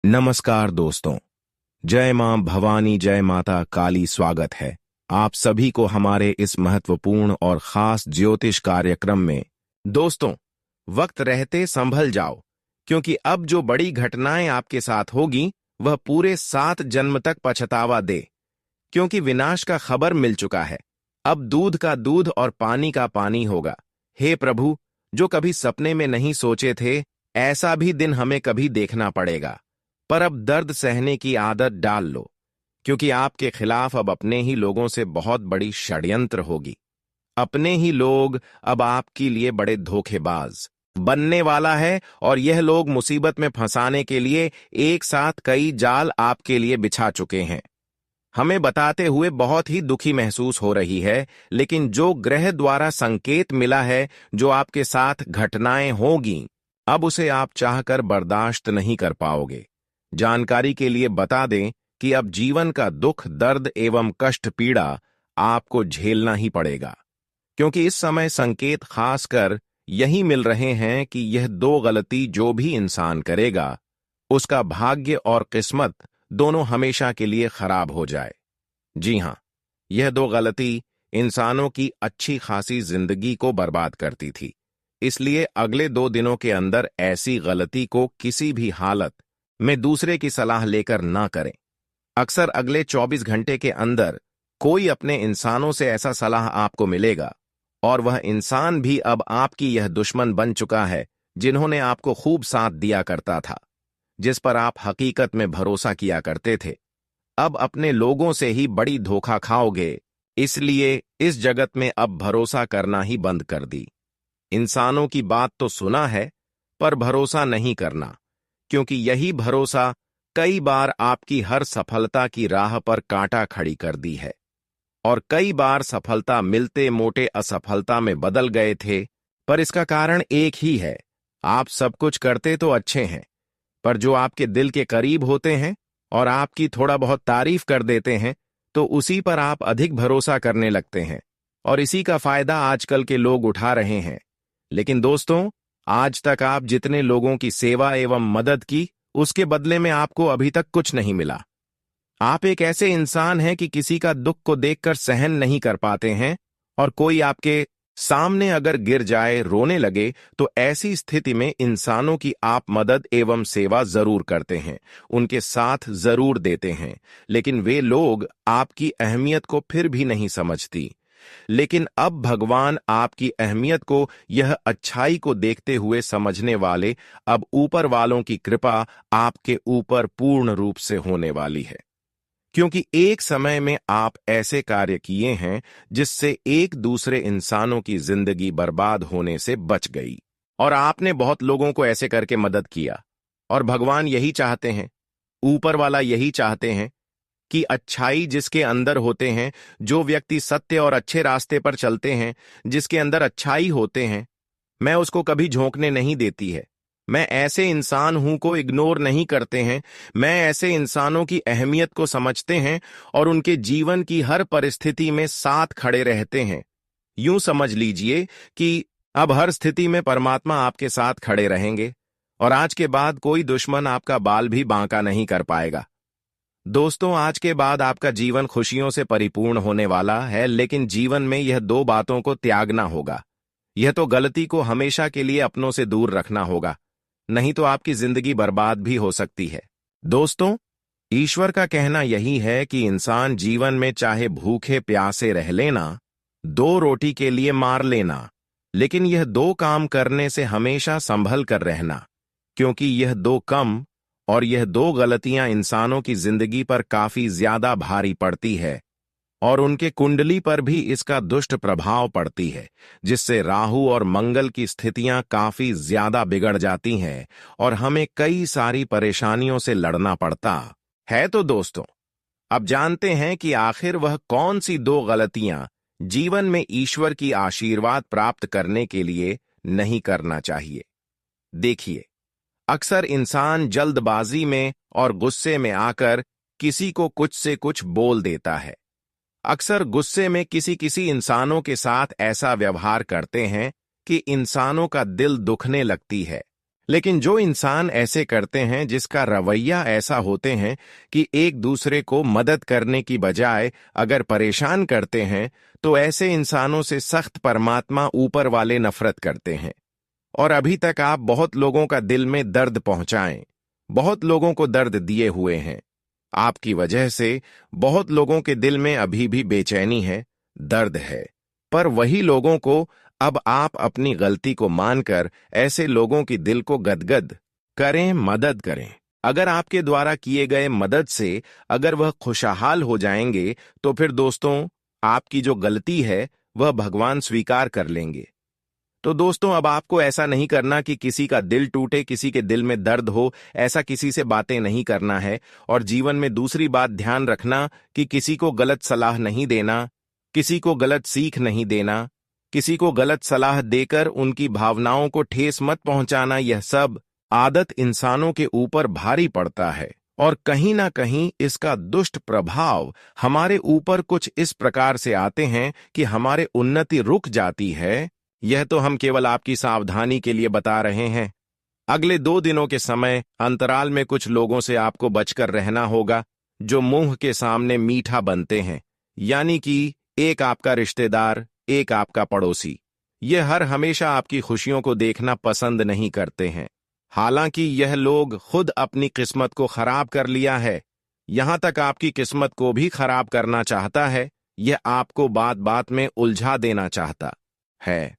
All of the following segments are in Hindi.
नमस्कार दोस्तों। जय मां भवानी, जय माता काली। स्वागत है आप सभी को हमारे इस महत्वपूर्ण और खास ज्योतिष कार्यक्रम में। दोस्तों, वक्त रहते संभल जाओ, क्योंकि अब जो बड़ी घटनाएं आपके साथ होगी वह पूरे 7 जन्म तक पछतावा दे, क्योंकि विनाश का खबर मिल चुका है। अब दूध का दूध और पानी का पानी होगा। हे प्रभु, जो कभी सपने में नहीं सोचे थे, ऐसा भी दिन हमें कभी देखना पड़ेगा। पर अब दर्द सहने की आदत डाल लो, क्योंकि आपके खिलाफ अब अपने ही लोगों से बहुत बड़ी षड्यंत्र होगी। अपने ही लोग अब आपके लिए बड़े धोखेबाज बनने वाला है, और यह लोग मुसीबत में फंसाने के लिए एक साथ कई जाल आपके लिए बिछा चुके हैं। हमें बताते हुए बहुत ही दुखी महसूस हो रही है, लेकिन जो ग्रह द्वारा संकेत मिला है जो आपके साथ घटनाएं होगी, अब उसे आप चाहकर बर्दाश्त नहीं कर पाओगे। जानकारी के लिए बता दें कि अब जीवन का दुख, दर्द एवं कष्ट, पीड़ा आपको झेलना ही पड़ेगा, क्योंकि इस समय संकेत खासकर यही मिल रहे हैं कि यह 2 गलती जो भी इंसान करेगा, उसका भाग्य और किस्मत दोनों हमेशा के लिए खराब हो जाए। जी हां, यह 2 गलती इंसानों की अच्छी खासी जिंदगी को बर्बाद करती थी। इसलिए अगले 2 दिनों के अंदर ऐसी गलती को किसी भी हालत में दूसरे की सलाह लेकर ना करें। अक्सर अगले 24 घंटे के अंदर कोई अपने इंसानों से ऐसा सलाह आपको मिलेगा, और वह इंसान भी अब आपकी यह दुश्मन बन चुका है जिन्होंने आपको खूब साथ दिया करता था, जिस पर आप हकीकत में भरोसा किया करते थे। अब अपने लोगों से ही बड़ी धोखा खाओगे, इसलिए इस जगत में अब भरोसा करना ही बंद कर दी। इंसानों की बात तो सुना है, पर भरोसा नहीं करना, क्योंकि यही भरोसा कई बार आपकी हर सफलता की राह पर कांटा खड़ी कर दी है, और कई बार सफलता मिलते मोटे असफलता में बदल गए थे। पर इसका कारण एक ही है, आप सब कुछ करते तो अच्छे हैं, पर जो आपके दिल के करीब होते हैं और आपकी थोड़ा बहुत तारीफ कर देते हैं, तो उसी पर आप अधिक भरोसा करने लगते हैं, और इसी का फायदा आजकल के लोग उठा रहे हैं। लेकिन दोस्तों, आज तक आप जितने लोगों की सेवा एवं मदद की, उसके बदले में आपको अभी तक कुछ नहीं मिला। आप एक ऐसे इंसान हैं कि किसी का दुख को देखकर सहन नहीं कर पाते हैं, और कोई आपके सामने अगर गिर जाए, रोने लगे, तो ऐसी स्थिति में इंसानों की आप मदद एवं सेवा जरूर करते हैं, उनके साथ जरूर देते हैं, लेकिन वे लोग आपकी अहमियत को फिर भी नहीं समझती। लेकिन अब भगवान आपकी अहमियत को, यह अच्छाई को देखते हुए समझने वाले अब ऊपर वालों की कृपा आपके ऊपर पूर्ण रूप से होने वाली है, क्योंकि एक समय में आप ऐसे कार्य किए हैं जिससे एक दूसरे इंसानों की जिंदगी बर्बाद होने से बच गई, और आपने बहुत लोगों को ऐसे करके मदद किया। और भगवान यही चाहते हैं, ऊपर वाला यही चाहते हैं कि अच्छाई जिसके अंदर होते हैं, जो व्यक्ति सत्य और अच्छे रास्ते पर चलते हैं, जिसके अंदर अच्छाई होते हैं, मैं उसको कभी झोंकने नहीं देती है। मैं ऐसे इंसान हूं को इग्नोर नहीं करते हैं। मैं ऐसे इंसानों की अहमियत को समझते हैं और उनके जीवन की हर परिस्थिति में साथ खड़े रहते हैं। यूं समझ लीजिए कि अब हर स्थिति में परमात्मा आपके साथ खड़े रहेंगे, और आज के बाद कोई दुश्मन आपका बाल भी बांका नहीं कर पाएगा। दोस्तों, आज के बाद आपका जीवन खुशियों से परिपूर्ण होने वाला है, लेकिन जीवन में यह 2 बातों को त्यागना होगा। यह तो गलती को हमेशा के लिए अपनों से दूर रखना होगा, नहीं तो आपकी जिंदगी बर्बाद भी हो सकती है। दोस्तों, ईश्वर का कहना यही है कि इंसान जीवन में चाहे भूखे प्यासे रह लेना, 2 रोटी के लिए मार लेना, लेकिन यह 2 काम करने से हमेशा संभल कर रहना, क्योंकि यह 2 कम और यह 2 गलतियां इंसानों की जिंदगी पर काफी ज्यादा भारी पड़ती है, और उनके कुंडली पर भी इसका दुष्ट प्रभाव पड़ती है, जिससे राहु और मंगल की स्थितियां काफी ज्यादा बिगड़ जाती हैं और हमें कई सारी परेशानियों से लड़ना पड़ता है। तो दोस्तों, अब जानते हैं कि आखिर वह कौन सी 2 गलतियां जीवन में ईश्वर की आशीर्वाद प्राप्त करने के लिए नहीं करना चाहिए। देखिए, अक्सर इंसान जल्दबाजी में और गुस्से में आकर किसी को कुछ से कुछ बोल देता है। अक्सर गुस्से में किसी इंसानों के साथ ऐसा व्यवहार करते हैं कि इंसानों का दिल दुखने लगती है, लेकिन जो इंसान ऐसे करते हैं, जिसका रवैया ऐसा होते हैं कि एक दूसरे को मदद करने की बजाय अगर परेशान करते हैं, तो ऐसे इंसानों से सख्त परमात्मा ऊपर वाले नफरत करते हैं। और अभी तक आप बहुत लोगों का दिल में दर्द पहुंचाएं, बहुत लोगों को दर्द दिए हुए हैं। आपकी वजह से बहुत लोगों के दिल में अभी भी बेचैनी है, दर्द है। पर वही लोगों को अब आप अपनी गलती को मानकर ऐसे लोगों की दिल को गदगद करें, मदद करें। अगर आपके द्वारा किए गए मदद से अगर वह खुशहाल हो जाएंगे, तो फिर दोस्तों, आपकी जो गलती है वह भगवान स्वीकार कर लेंगे। तो दोस्तों, अब आपको ऐसा नहीं करना कि किसी का दिल टूटे, किसी के दिल में दर्द हो, ऐसा किसी से बातें नहीं करना है। और जीवन में दूसरी बात ध्यान रखना कि किसी को गलत सलाह नहीं देना, किसी को गलत सीख नहीं देना, किसी को गलत सलाह देकर उनकी भावनाओं को ठेस मत पहुंचाना। यह सब आदत इंसानों के ऊपर भारी पड़ता है और कहीं ना कहीं इसका दुष्ट प्रभाव हमारे ऊपर कुछ इस प्रकार से आते हैं कि हमारे उन्नति रुक जाती है। यह तो हम केवल आपकी सावधानी के लिए बता रहे हैं। अगले 2 दिनों के समय अंतराल में कुछ लोगों से आपको बचकर रहना होगा जो मुंह के सामने मीठा बनते हैं, यानी कि एक आपका रिश्तेदार, एक आपका पड़ोसी। यह हर हमेशा आपकी खुशियों को देखना पसंद नहीं करते हैं। हालांकि यह लोग खुद अपनी किस्मत को खराब कर लिया है, यहां तक आपकी किस्मत को भी खराब करना चाहता है। यह आपको बात बात में उलझा देना चाहता है।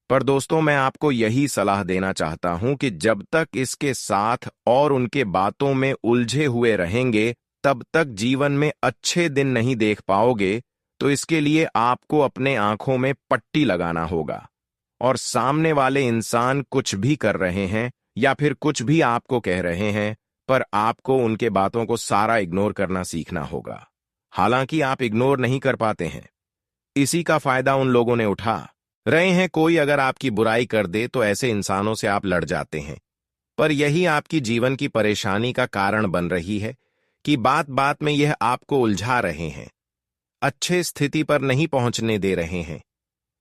पर दोस्तों, मैं आपको यही सलाह देना चाहता हूं कि जब तक इसके साथ और उनके बातों में उलझे हुए रहेंगे, तब तक जीवन में अच्छे दिन नहीं देख पाओगे। तो इसके लिए आपको अपने आंखों में पट्टी लगाना होगा और सामने वाले इंसान कुछ भी कर रहे हैं या फिर कुछ भी आपको कह रहे हैं, पर आपको उनके बातों को सारा इग्नोर करना सीखना होगा। हालांकि आप इग्नोर नहीं कर पाते हैं, इसी का फायदा उन लोगों ने उठा रहे हैं। कोई अगर आपकी बुराई कर दे तो ऐसे इंसानों से आप लड़ जाते हैं, पर यही आपकी जीवन की परेशानी का कारण बन रही है कि बात बात में यह आपको उलझा रहे हैं, अच्छे स्थिति पर नहीं पहुंचने दे रहे हैं।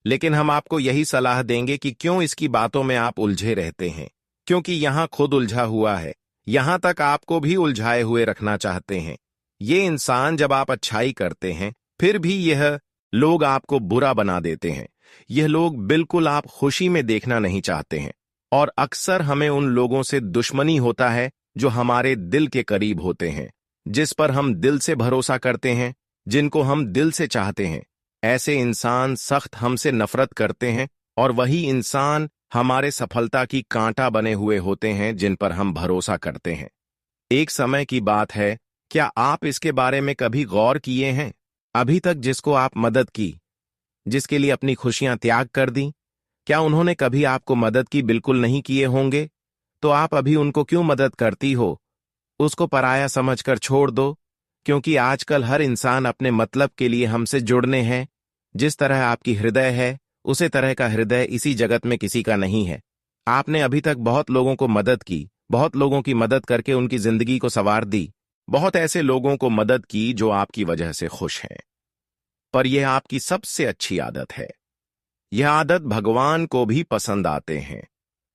लेकिन हम आपको यही सलाह देंगे कि क्यों इसकी बातों में आप उलझे रहते हैं, क्योंकि यहां खुद उलझा हुआ है, यहां तक आपको भी उलझाए हुए रखना चाहते हैं। ये इंसान जब आप अच्छाई करते हैं, फिर भी यह लोग आपको बुरा बना देते हैं। यह लोग बिल्कुल आप खुशी में देखना नहीं चाहते हैं। और अक्सर हमें उन लोगों से दुश्मनी होता है जो हमारे दिल के करीब होते हैं, जिस पर हम दिल से भरोसा करते हैं, जिनको हम दिल से चाहते हैं। ऐसे इंसान सख्त हमसे नफरत करते हैं और वही इंसान हमारे सफलता की कांटा बने हुए होते हैं जिन पर हम भरोसा करते हैं। एक समय की बात है, क्या आप इसके बारे में कभी गौर किए हैं? अभी तक जिसको आप मदद की, जिसके लिए अपनी खुशियां त्याग कर दी, क्या उन्होंने कभी आपको मदद की बिल्कुल नहीं किए होंगे? तो आप अभी उनको क्यों मदद करती हो? उसको पराया समझकर छोड़ दो, क्योंकि आजकल हर इंसान अपने मतलब के लिए हमसे जुड़ने हैं। जिस तरह आपकी हृदय है, उसी तरह का हृदय इसी जगत में किसी का नहीं है। आपने अभी तक बहुत लोगों को मदद की, बहुत लोगों की मदद करके उनकी जिंदगी को संवार दी, बहुत ऐसे लोगों को मदद की जो आपकी वजह से खुश हैं। पर यह आपकी सबसे अच्छी आदत है। यह आदत भगवान को भी पसंद आते हैं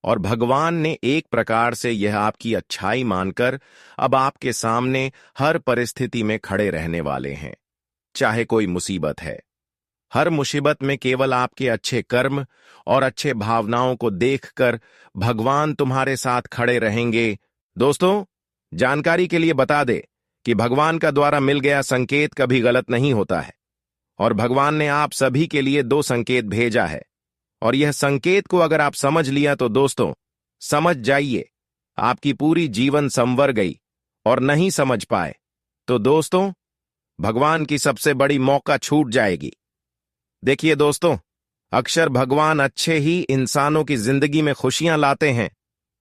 और भगवान ने एक प्रकार से यह आपकी अच्छाई मानकर अब आपके सामने हर परिस्थिति में खड़े रहने वाले हैं। चाहे कोई मुसीबत है, हर मुसीबत में केवल आपके अच्छे कर्म और अच्छे भावनाओं को देखकर भगवान तुम्हारे साथ खड़े रहेंगे। दोस्तों, जानकारी के लिए बता दे कि भगवान का द्वारा मिल गया संकेत कभी गलत नहीं होता है और भगवान ने आप सभी के लिए 2 संकेत भेजा है। और यह संकेत को अगर आप समझ लिया तो दोस्तों, समझ जाइए आपकी पूरी जीवन संवर गई। और नहीं समझ पाए तो दोस्तों, भगवान की सबसे बड़ी मौका छूट जाएगी। देखिए दोस्तों, अक्सर भगवान अच्छे ही इंसानों की जिंदगी में खुशियां लाते हैं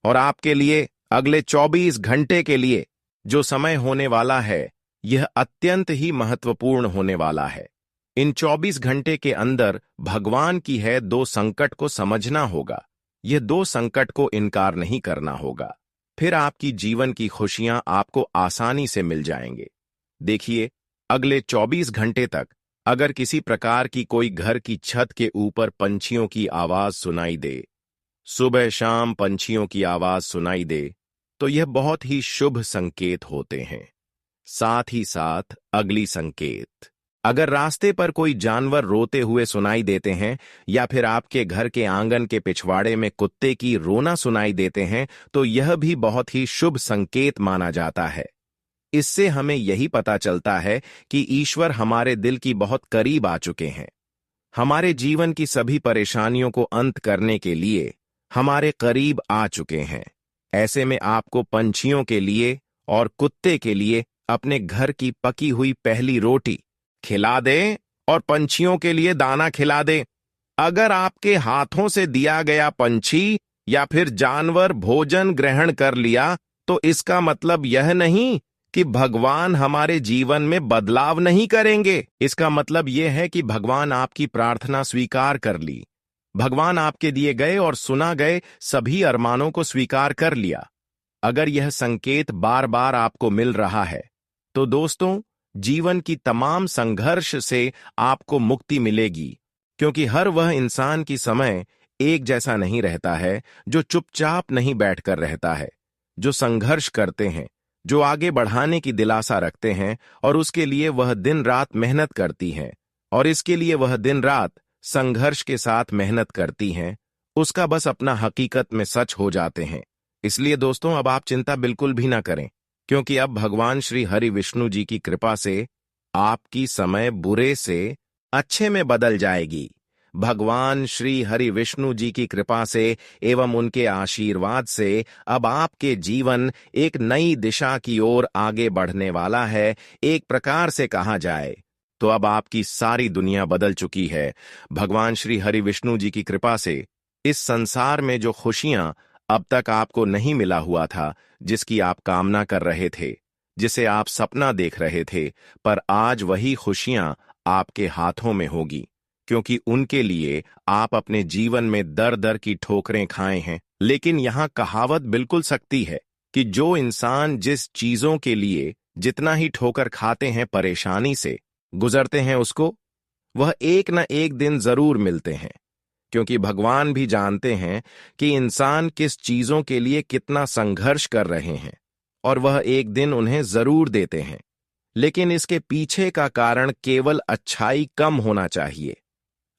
और आपके लिए अगले 24 घंटे के लिए जो समय होने वाला है, यह अत्यंत ही महत्वपूर्ण होने वाला है। इन 24 घंटे के अंदर भगवान की है 2 संकट को समझना होगा। यह 2 संकट को इनकार नहीं करना होगा, फिर आपकी जीवन की खुशियां आपको आसानी से मिल जाएंगे। देखिए, अगले 24 घंटे तक अगर किसी प्रकार की कोई घर की छत के ऊपर पंछियों की आवाज सुनाई दे, सुबह शाम पंछियों की आवाज सुनाई दे तो यह बहुत ही शुभ संकेत होते हैं। साथ ही साथ अगली संकेत, अगर रास्ते पर कोई जानवर रोते हुए सुनाई देते हैं या फिर आपके घर के आंगन के पिछवाड़े में कुत्ते की रोना सुनाई देते हैं तो यह भी बहुत ही शुभ संकेत माना जाता है। इससे हमें यही पता चलता है कि ईश्वर हमारे दिल की बहुत करीब आ चुके हैं। हमारे जीवन की सभी परेशानियों को अंत करने के लिए हमारे करीब आ चुके हैं। ऐसे में आपको पंछियों के लिए और कुत्ते के लिए अपने घर की पकी हुई पहली रोटी खिला दें और पंछियों के लिए दाना खिला दें। अगर आपके हाथों से दिया गया पंछी या फिर जानवर भोजन ग्रहण कर लिया तो इसका मतलब यह नहीं कि भगवान हमारे जीवन में बदलाव नहीं करेंगे। इसका मतलब यह है कि भगवान आपकी प्रार्थना स्वीकार कर ली। भगवान आपके दिए गए और सुना गए सभी अरमानों को स्वीकार कर लिया। अगर यह संकेत बार बार आपको मिल रहा है तो दोस्तों, जीवन की तमाम संघर्ष से आपको मुक्ति मिलेगी, क्योंकि हर वह इंसान की समय एक जैसा नहीं रहता है जो चुपचाप नहीं बैठकर रहता है। जो संघर्ष करते हैं, जो आगे बढ़ाने की दिलासा रखते हैं और उसके लिए वह दिन रात मेहनत करती हैं और इसके लिए वह दिन रात संघर्ष के साथ मेहनत करती हैं, उसका बस अपना हकीकत में सच हो जाते हैं। इसलिए दोस्तों, अब आप चिंता बिल्कुल भी ना करें, क्योंकि अब भगवान श्री हरि विष्णु जी की कृपा से आपकी समय बुरे से अच्छे में बदल जाएगी। भगवान श्री हरि विष्णु जी की कृपा से एवं उनके आशीर्वाद से अब आपके जीवन एक नई दिशा की ओर आगे बढ़ने वाला है। एक प्रकार से कहा जाए तो अब आपकी सारी दुनिया बदल चुकी है। भगवान श्री हरि विष्णु जी की कृपा से इस संसार में जो खुशियां अब तक आपको नहीं मिला हुआ था, जिसकी आप कामना कर रहे थे, जिसे आप सपना देख रहे थे, पर आज वही खुशियां आपके हाथों में होगी, क्योंकि उनके लिए आप अपने जीवन में दर दर की ठोकरें खाए हैं। लेकिन यहां कहावत बिल्कुल सच्ची है कि जो इंसान जिस चीजों के लिए जितना ही ठोकर खाते हैं, परेशानी से गुजरते हैं, उसको वह एक न एक दिन जरूर मिलते हैं। क्योंकि भगवान भी जानते हैं कि इंसान किस चीजों के लिए कितना संघर्ष कर रहे हैं और वह एक दिन उन्हें जरूर देते हैं। लेकिन इसके पीछे का कारण केवल अच्छाई कम होना चाहिए।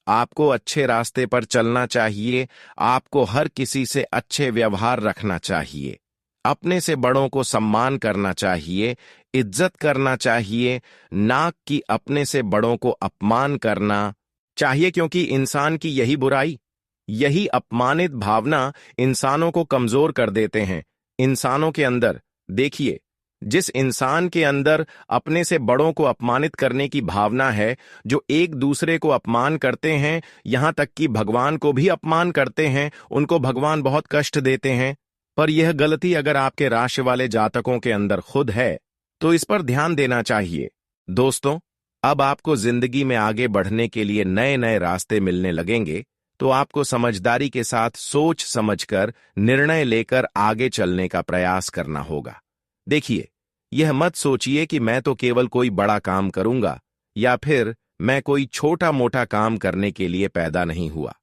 आपको अच्छे रास्ते पर चलना चाहिए, आपको हर किसी से अच्छे व्यवहार रखना चाहिए, अपने से बड़ों को सम्मान करना चाहिए, इज्जत करना चाहिए, ना कि अपने से बड़ों को अपमान करना चाहिए। क्योंकि इंसान की यही बुराई, यही अपमानित भावना इंसानों को कमजोर कर देते हैं। इंसानों के अंदर देखिए, जिस इंसान के अंदर अपने से बड़ों को अपमानित करने की भावना है, जो एक दूसरे को अपमान करते हैं, यहां तक कि भगवान को भी अपमान करते हैं, उनको भगवान बहुत कष्ट देते हैं। पर यह गलती अगर आपके राशि वाले जातकों के अंदर खुद है तो इस पर ध्यान देना चाहिए। दोस्तों, अब आपको जिंदगी में आगे बढ़ने के लिए नए नए रास्ते मिलने लगेंगे, तो आपको समझदारी के साथ सोच समझकर निर्णय लेकर आगे चलने का प्रयास करना होगा। देखिए, यह मत सोचिए कि मैं तो केवल कोई बड़ा काम करूंगा या फिर मैं कोई छोटा मोटा काम करने के लिए पैदा नहीं हुआ,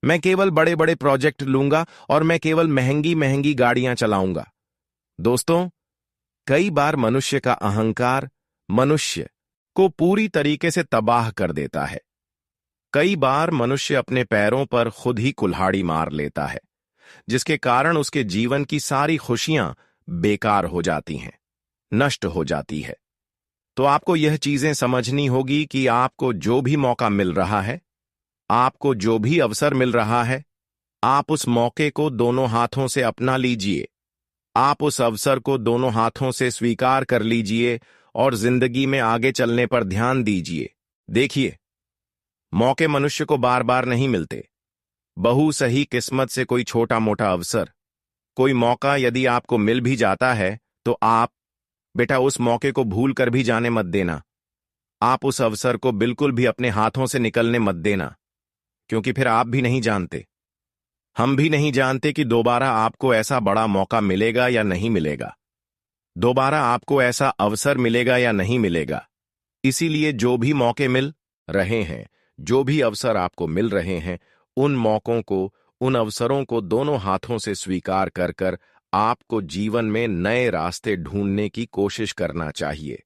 मैं केवल बड़े बड़े प्रोजेक्ट लूंगा और मैं केवल महंगी महंगी गाड़ियां चलाऊंगा। दोस्तों, कई बार मनुष्य का अहंकार मनुष्य को पूरी तरीके से तबाह कर देता है। कई बार मनुष्य अपने पैरों पर खुद ही कुल्हाड़ी मार लेता है, जिसके कारण उसके जीवन की सारी खुशियां बेकार हो जाती हैं, नष्ट हो जाती है। तो आपको यह चीजें समझनी होगी कि आपको जो भी मौका मिल रहा है, आपको जो भी अवसर मिल रहा है, आप उस मौके को दोनों हाथों से अपना लीजिए। आप उस अवसर को दोनों हाथों से स्वीकार कर लीजिए और जिंदगी में आगे चलने पर ध्यान दीजिए। देखिए, मौके मनुष्य को बार बार नहीं मिलते। बहु सही किस्मत से कोई छोटा मोटा अवसर, कोई मौका यदि आपको मिल भी जाता है तो आप बेटा उस मौके को भूल कर भी जाने मत देना। आप उस अवसर को बिल्कुल भी अपने हाथों से निकलने मत देना, क्योंकि फिर आप भी नहीं जानते, हम भी नहीं जानते कि दोबारा आपको ऐसा बड़ा मौका मिलेगा या नहीं मिलेगा, दोबारा आपको ऐसा अवसर मिलेगा या नहीं मिलेगा। इसीलिए जो भी मौके मिल रहे हैं, जो भी अवसर आपको मिल रहे हैं, उन मौकों को, उन अवसरों को दोनों हाथों से स्वीकार कर कर आपको जीवन में नए रास्ते ढूंढने की कोशिश करना चाहिए,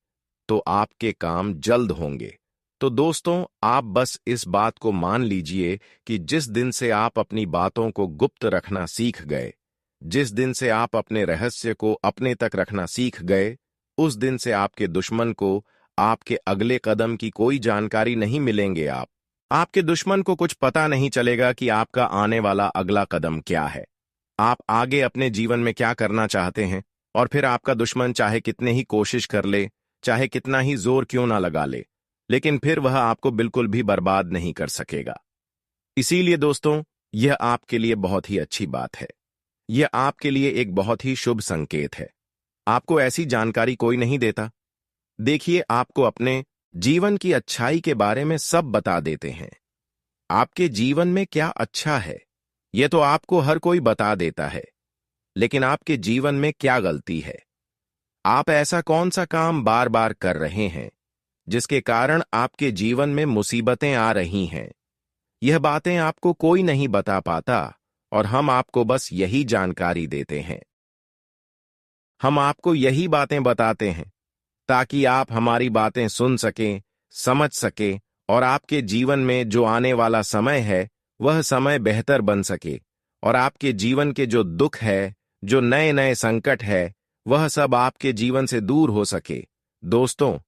तो आपके काम जल्द होंगे। तो दोस्तों, आप बस इस बात को मान लीजिए कि जिस दिन से आप अपनी बातों को गुप्त रखना सीख गए, जिस दिन से आप अपने रहस्य को अपने तक रखना सीख गए, उस दिन से आपके दुश्मन को आपके अगले कदम की कोई जानकारी नहीं मिलेंगे। आपके दुश्मन को कुछ पता नहीं चलेगा कि आपका आने वाला अगला कदम क्या है, आप आगे अपने जीवन में क्या करना चाहते हैं। और फिर आपका दुश्मन चाहे कितने ही कोशिश कर ले, चाहे कितना ही जोर क्यों ना लगा ले, लेकिन फिर वह आपको बिल्कुल भी बर्बाद नहीं कर सकेगा। इसीलिए दोस्तों, यह आपके लिए बहुत ही अच्छी बात है। यह आपके लिए एक बहुत ही शुभ संकेत है। आपको ऐसी जानकारी कोई नहीं देता। देखिए, आपको अपने जीवन की अच्छाई के बारे में सब बता देते हैं। आपके जीवन में क्या अच्छा है, यह तो आपको हर कोई बता देता है, लेकिन आपके जीवन में क्या गलती है, आप ऐसा कौन सा काम बार बार कर रहे हैं जिसके कारण आपके जीवन में मुसीबतें आ रही हैं, यह बातें आपको कोई नहीं बता पाता और हम आपको बस यही जानकारी देते हैं। हम आपको यही बातें बताते हैं ताकि आप हमारी बातें सुन सकें, समझ सकें और आपके जीवन में जो आने वाला समय है वह समय बेहतर बन सके और आपके जीवन के जो दुख है, जो नए नए संकट है, वह सब आपके जीवन से दूर हो सके। दोस्तों,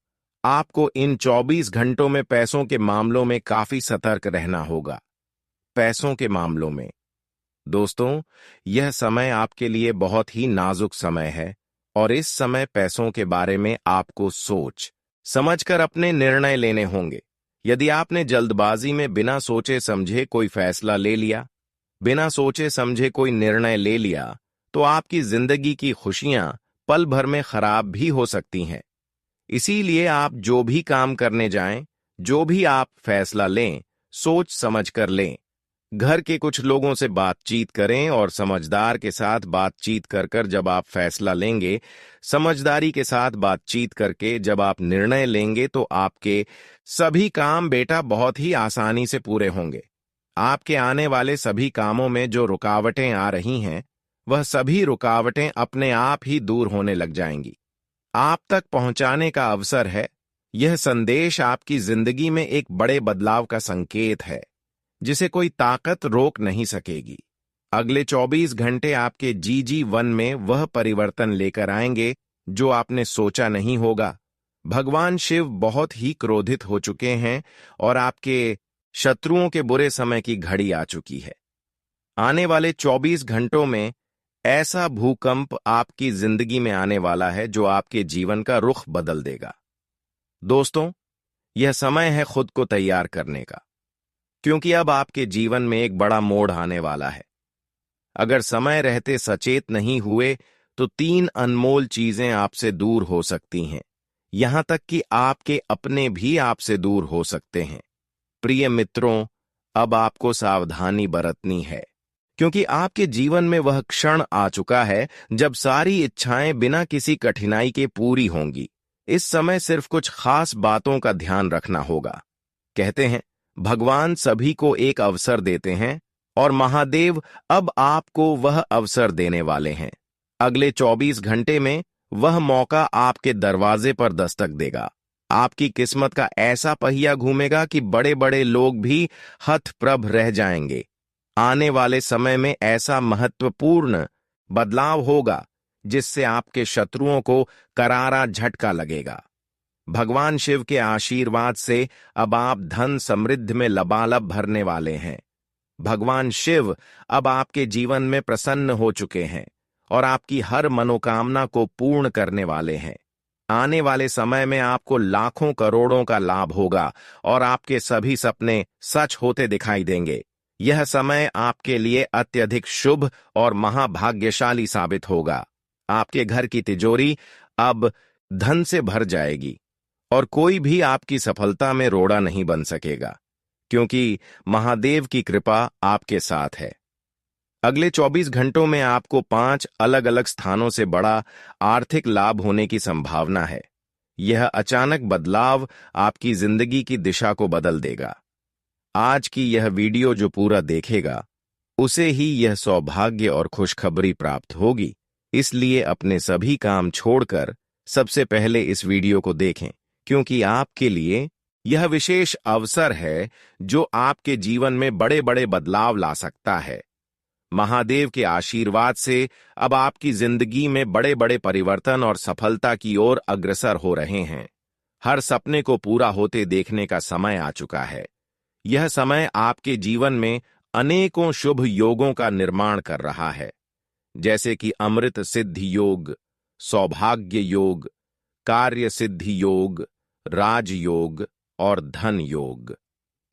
आपको इन 24 घंटों में पैसों के मामलों में काफी सतर्क रहना होगा। पैसों के मामलों में दोस्तों, यह समय आपके लिए बहुत ही नाजुक समय है और इस समय पैसों के बारे में आपको सोच समझकर अपने निर्णय लेने होंगे। यदि आपने जल्दबाजी में बिना सोचे समझे कोई फैसला ले लिया, बिना सोचे समझे कोई निर्णय ले लिया, तो आपकी जिंदगी की खुशियां पल भर में खराब भी हो सकती हैं। इसीलिए आप जो भी काम करने जाएं, जो भी आप फैसला लें, सोच समझ कर लें। घर के कुछ लोगों से बातचीत करें और समझदार के साथ बातचीत कर कर जब आप फैसला लेंगे, समझदारी के साथ बातचीत करके जब आप निर्णय लेंगे, तो आपके सभी काम बेटा बहुत ही आसानी से पूरे होंगे। आपके आने वाले सभी कामों में जो रुकावटें आ रही हैं, वह सभी रुकावटें अपने आप ही दूर होने लग जाएंगी। आप तक पहुंचाने का अवसर है। यह संदेश आपकी जिंदगी में एक बड़े बदलाव का संकेत है जिसे कोई ताकत रोक नहीं सकेगी। अगले 24 घंटे आपके जीवन में वह परिवर्तन लेकर आएंगे जो आपने सोचा नहीं होगा। भगवान शिव बहुत ही क्रोधित हो चुके हैं और आपके शत्रुओं के बुरे समय की घड़ी आ चुकी है। आने वाले 24 घंटों में ऐसा भूकंप आपकी जिंदगी में आने वाला है जो आपके जीवन का रुख बदल देगा। दोस्तों, यह समय है खुद को तैयार करने का, क्योंकि अब आपके जीवन में एक बड़ा मोड़ आने वाला है। अगर समय रहते सचेत नहीं हुए तो 3 अनमोल चीजें आपसे दूर हो सकती हैं, यहां तक कि आपके अपने भी आपसे दूर हो सकते हैं। प्रिय मित्रों, अब आपको सावधानी बरतनी है, क्योंकि आपके जीवन में वह क्षण आ चुका है जब सारी इच्छाएं बिना किसी कठिनाई के पूरी होंगी। इस समय सिर्फ कुछ खास बातों का ध्यान रखना होगा। कहते हैं, भगवान सभी को एक अवसर देते हैं और महादेव अब आपको वह अवसर देने वाले हैं। अगले 24 घंटे में वह मौका आपके दरवाजे पर दस्तक देगा। आपकी किस्मत का ऐसा पहिया घूमेगा कि बड़े बड़े लोग भी हतप्रभ रह जाएंगे। आने वाले समय में ऐसा महत्वपूर्ण बदलाव होगा जिससे आपके शत्रुओं को करारा झटका लगेगा। भगवान शिव के आशीर्वाद से अब आप धन समृद्धि में लबालब भरने वाले हैं। भगवान शिव अब आपके जीवन में प्रसन्न हो चुके हैं और आपकी हर मनोकामना को पूर्ण करने वाले हैं। आने वाले समय में आपको लाखों करोड़ों का लाभ होगा और आपके सभी सपने सच होते दिखाई देंगे। यह समय आपके लिए अत्यधिक शुभ और महाभाग्यशाली साबित होगा। आपके घर की तिजोरी अब धन से भर जाएगी और कोई भी आपकी सफलता में रोड़ा नहीं बन सकेगा, क्योंकि महादेव की कृपा आपके साथ है। अगले 24 घंटों में आपको 5 अलग अलग स्थानों से बड़ा आर्थिक लाभ होने की संभावना है। यह अचानक बदलाव आपकी जिंदगी की दिशा को बदल देगा। आज की यह वीडियो जो पूरा देखेगा, उसे ही यह सौभाग्य और खुशखबरी प्राप्त होगी। इसलिए अपने सभी काम छोड़कर सबसे पहले इस वीडियो को देखें, क्योंकि आपके लिए यह विशेष अवसर है जो आपके जीवन में बड़े बड़े बदलाव ला सकता है। महादेव के आशीर्वाद से अब आपकी जिंदगी में बड़े बड़े परिवर्तन और सफलता की ओर अग्रसर हो रहे हैं। हर सपने को पूरा होते देखने का समय आ चुका है। यह समय आपके जीवन में अनेकों शुभ योगों का निर्माण कर रहा है, जैसे कि अमृत सिद्धि योग, सौभाग्य योग, कार्य सिद्धि योग, राजयोग और धन योग।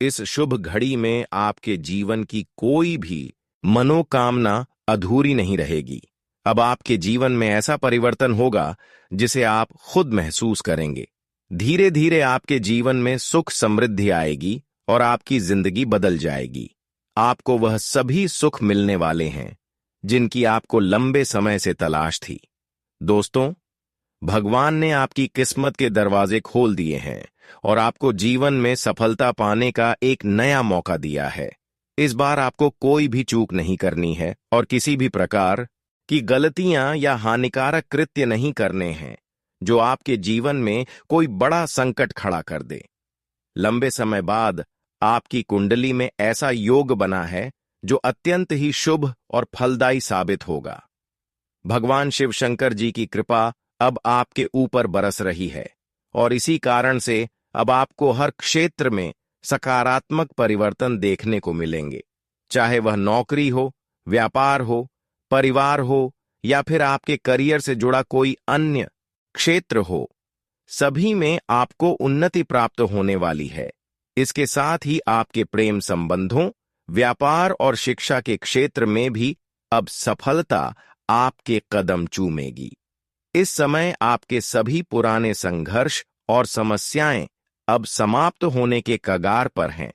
इस शुभ घड़ी में आपके जीवन की कोई भी मनोकामना अधूरी नहीं रहेगी। अब आपके जीवन में ऐसा परिवर्तन होगा जिसे आप खुद महसूस करेंगे। धीरे धीरे आपके जीवन में सुख समृद्धि आएगी और आपकी जिंदगी बदल जाएगी। आपको वह सभी सुख मिलने वाले हैं जिनकी आपको लंबे समय से तलाश थी। दोस्तों, भगवान ने आपकी किस्मत के दरवाजे खोल दिए हैं और आपको जीवन में सफलता पाने का एक नया मौका दिया है। इस बार आपको कोई भी चूक नहीं करनी है और किसी भी प्रकार की गलतियां या हानिकारक कृत्य नहीं करने हैं जो आपके जीवन में कोई बड़ा संकट खड़ा कर दे। लंबे समय बाद आपकी कुंडली में ऐसा योग बना है जो अत्यंत ही शुभ और फलदायी साबित होगा। भगवान शिव शंकर जी की कृपा अब आपके ऊपर बरस रही है और इसी कारण से अब आपको हर क्षेत्र में सकारात्मक परिवर्तन देखने को मिलेंगे, चाहे वह नौकरी हो, व्यापार हो, परिवार हो या फिर आपके करियर से जुड़ा कोई अन्य क्षेत्र हो। सभी में आपको उन्नति प्राप्त होने वाली है। इसके साथ ही आपके प्रेम संबंधों, व्यापार और शिक्षा के क्षेत्र में भी अब सफलता आपके कदम चूमेगी। इस समय आपके सभी पुराने संघर्ष और समस्याएं अब समाप्त होने के कगार पर हैं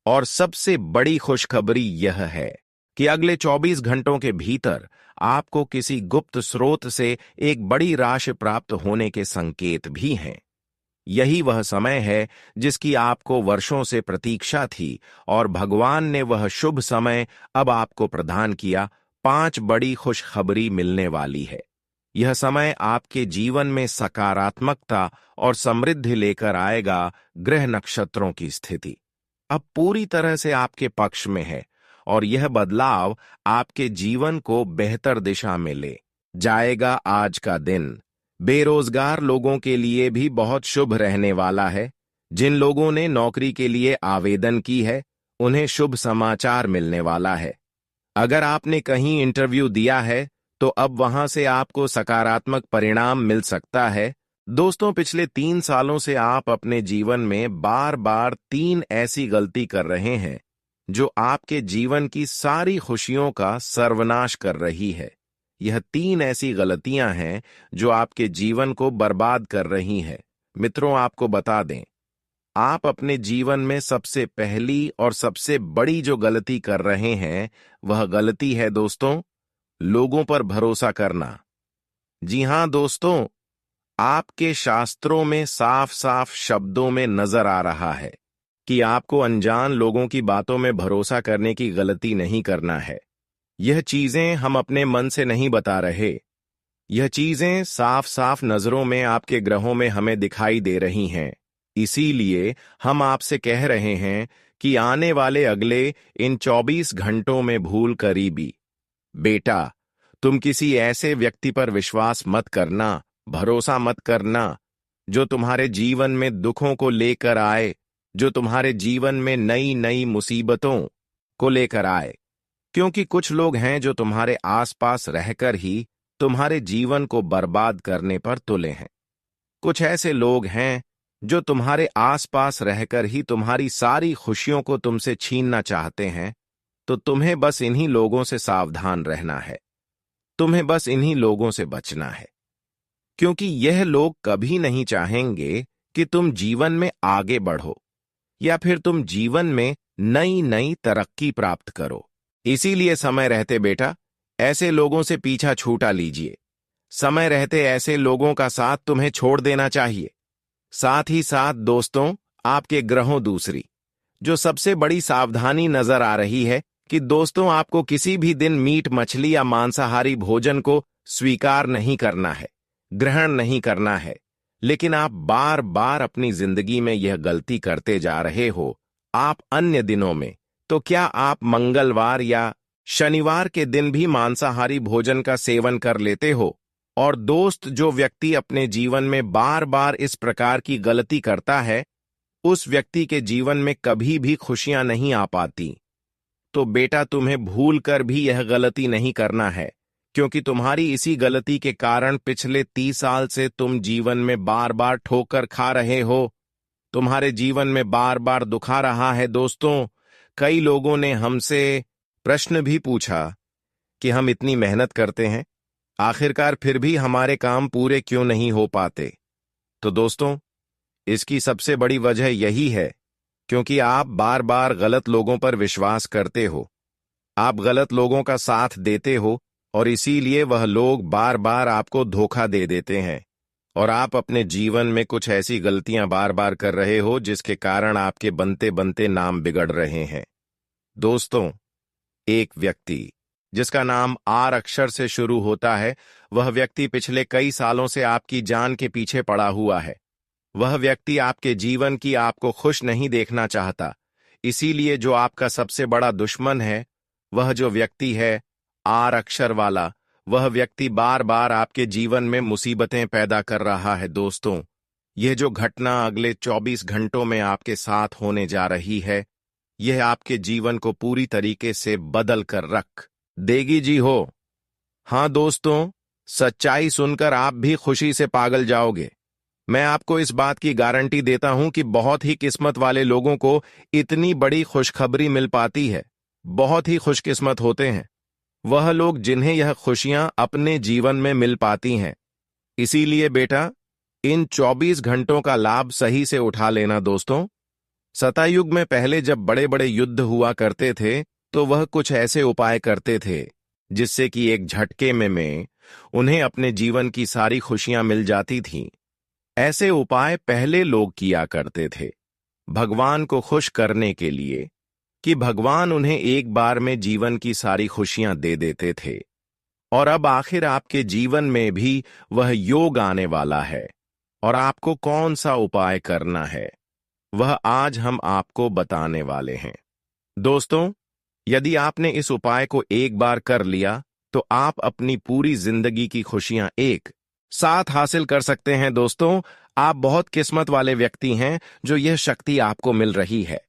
और सबसे बड़ी खुशखबरी यह है कि अगले 24 घंटों के भीतर आपको किसी गुप्त स्रोत से एक बड़ी राशि प्राप्त होने के संकेत भी हैं। यही वह समय है जिसकी आपको वर्षों से प्रतीक्षा थी और भगवान ने वह शुभ समय अब आपको प्रदान किया। 5 बड़ी खुशखबरी मिलने वाली है। यह समय आपके जीवन में सकारात्मकता और समृद्धि लेकर आएगा। ग्रह नक्षत्रों की स्थिति अब पूरी तरह से आपके पक्ष में है और यह बदलाव आपके जीवन को बेहतर दिशा में ले जाएगा। आज का दिन बेरोजगार लोगों के लिए भी बहुत शुभ रहने वाला है। जिन लोगों ने नौकरी के लिए आवेदन की है, उन्हें शुभ समाचार मिलने वाला है। अगर आपने कहीं इंटरव्यू दिया है तो अब वहां से आपको सकारात्मक परिणाम मिल सकता है। दोस्तों, पिछले 3 सालों से आप अपने जीवन में बार बार 3 ऐसी गलती कर रहे हैं जो आपके जीवन की सारी खुशियों का सर्वनाश कर रही है। यह 3 ऐसी गलतियां हैं जो आपके जीवन को बर्बाद कर रही हैं। मित्रों, आपको बता दें, आप अपने जीवन में सबसे पहली और सबसे बड़ी जो गलती कर रहे हैं वह गलती है दोस्तों, लोगों पर भरोसा करना। जी हां दोस्तों, आपके शास्त्रों में साफ साफ शब्दों में नजर आ रहा है कि आपको अनजान लोगों की बातों में भरोसा करने की गलती नहीं करना है। यह चीजें हम अपने मन से नहीं बता रहे। यह चीजें साफ साफ नजरों में आपके ग्रहों में हमें दिखाई दे रही हैं। इसीलिए हम आपसे कह रहे हैं कि आने वाले अगले इन 24 घंटों में भूल करीबी। बेटा, तुम किसी ऐसे व्यक्ति पर विश्वास मत करना, भरोसा मत करना जो तुम्हारे जीवन में दुखों को लेकर आए, जो तुम्हारे जीवन में नई नई मुसीबतों को लेकर आए। क्योंकि कुछ लोग हैं जो तुम्हारे आसपास रहकर ही तुम्हारे जीवन को बर्बाद करने पर तुले हैं। कुछ ऐसे लोग हैं जो तुम्हारे आसपास रहकर ही तुम्हारी सारी खुशियों को तुमसे छीनना चाहते हैं। तो तुम्हें बस इन्हीं लोगों से सावधान रहना है। तुम्हें बस इन्हीं लोगों से बचना है, क्योंकि यह लोग कभी नहीं चाहेंगे कि तुम जीवन में आगे बढ़ो या फिर तुम जीवन में नई नई तरक्की प्राप्त करो। इसीलिए समय रहते बेटा ऐसे लोगों से पीछा छूटा लीजिए। समय रहते ऐसे लोगों का साथ तुम्हें छोड़ देना चाहिए। साथ ही साथ दोस्तों, आपके ग्रहों दूसरी जो सबसे बड़ी सावधानी नजर आ रही है कि दोस्तों आपको किसी भी दिन मीट मछली या मांसाहारी भोजन को स्वीकार नहीं करना है, ग्रहण नहीं करना है, लेकिन आप बार बार अपनी जिंदगी में यह गलती करते जा रहे हो। आप अन्य दिनों में, तो क्या आप मंगलवार या शनिवार के दिन भी मांसाहारी भोजन का सेवन कर लेते हो? और दोस्त, जो व्यक्ति अपने जीवन में बार बार इस प्रकार की गलती करता है, उस व्यक्ति के जीवन में कभी भी खुशियां नहीं आ पाती। तो बेटा, तुम्हें भूल कर भी यह गलती नहीं करना है, क्योंकि तुम्हारी इसी गलती के कारण पिछले 30 साल से तुम जीवन में बार बार ठोकर खा रहे हो, तुम्हारे जीवन में बार बार दुखा रहा है। दोस्तों, कई लोगों ने हमसे प्रश्न भी पूछा कि हम इतनी मेहनत करते हैं, आखिरकार फिर भी हमारे काम पूरे क्यों नहीं हो पाते। तो दोस्तों, इसकी सबसे बड़ी वजह यही है क्योंकि आप बार बार गलत लोगों पर विश्वास करते हो, आप गलत लोगों का साथ देते हो, और इसीलिए वह लोग बार बार आपको धोखा दे देते हैं, और आप अपने जीवन में कुछ ऐसी गलतियां बार बार कर रहे हो जिसके कारण आपके बनते बनते नाम बिगड़ रहे हैं। दोस्तों, एक व्यक्ति जिसका नाम आर अक्षर से शुरू होता है, वह व्यक्ति पिछले कई सालों से आपकी जान के पीछे पड़ा हुआ है। वह व्यक्ति आपके जीवन की आपको खुश नहीं देखना चाहता। इसीलिए जो आपका सबसे बड़ा दुश्मन है, वह जो व्यक्ति है आर अक्षर वाला, वह व्यक्ति बार बार आपके जीवन में मुसीबतें पैदा कर रहा है। दोस्तों, यह जो घटना अगले 24 घंटों में आपके साथ होने जा रही है, यह आपके जीवन को पूरी तरीके से बदल कर रख देगी। जी हो, हाँ दोस्तों, सच्चाई सुनकर आप भी खुशी से पागल जाओगे। मैं आपको इस बात की गारंटी देता हूं कि बहुत ही किस्मत वाले लोगों को इतनी बड़ी खुशखबरी मिल पाती है। बहुत ही खुशकिस्मत होते हैं वह लोग जिन्हें यह खुशियां अपने जीवन में मिल पाती हैं। इसीलिए बेटा, इन 24 घंटों का लाभ सही से उठा लेना। दोस्तों, सतयुग में पहले जब बड़े बड़े युद्ध हुआ करते थे, तो वह कुछ ऐसे उपाय करते थे जिससे कि एक झटके में उन्हें अपने जीवन की सारी खुशियां मिल जाती थीं। ऐसे उपाय पहले लोग किया करते थे भगवान को खुश करने के लिए, कि भगवान उन्हें एक बार में जीवन की सारी खुशियां दे देते थे। और अब आखिर आपके जीवन में भी वह योग आने वाला है, और आपको कौन सा उपाय करना है, वह आज हम आपको बताने वाले हैं। दोस्तों, यदि आपने इस उपाय को एक बार कर लिया, तो आप अपनी पूरी जिंदगी की खुशियां एक साथ हासिल कर सकते हैं। दोस्तों, आप बहुत किस्मत वाले व्यक्ति हैं जो यह शक्ति आपको मिल रही है।